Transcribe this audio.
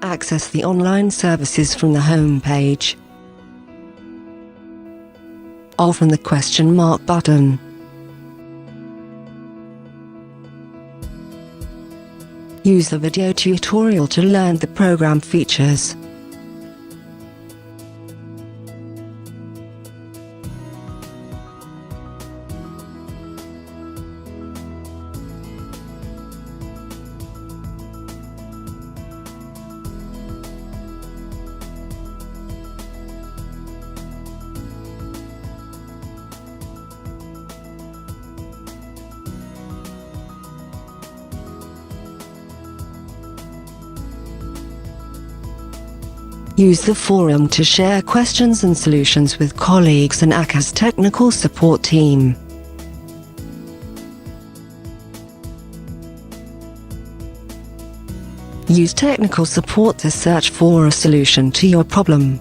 Access the online services from the home page, or from the question mark button. Use the video tutorial to learn the program features. Use the forum to share questions and solutions with colleagues and ACCA's technical support team. Use technical support to search for a solution to your problem.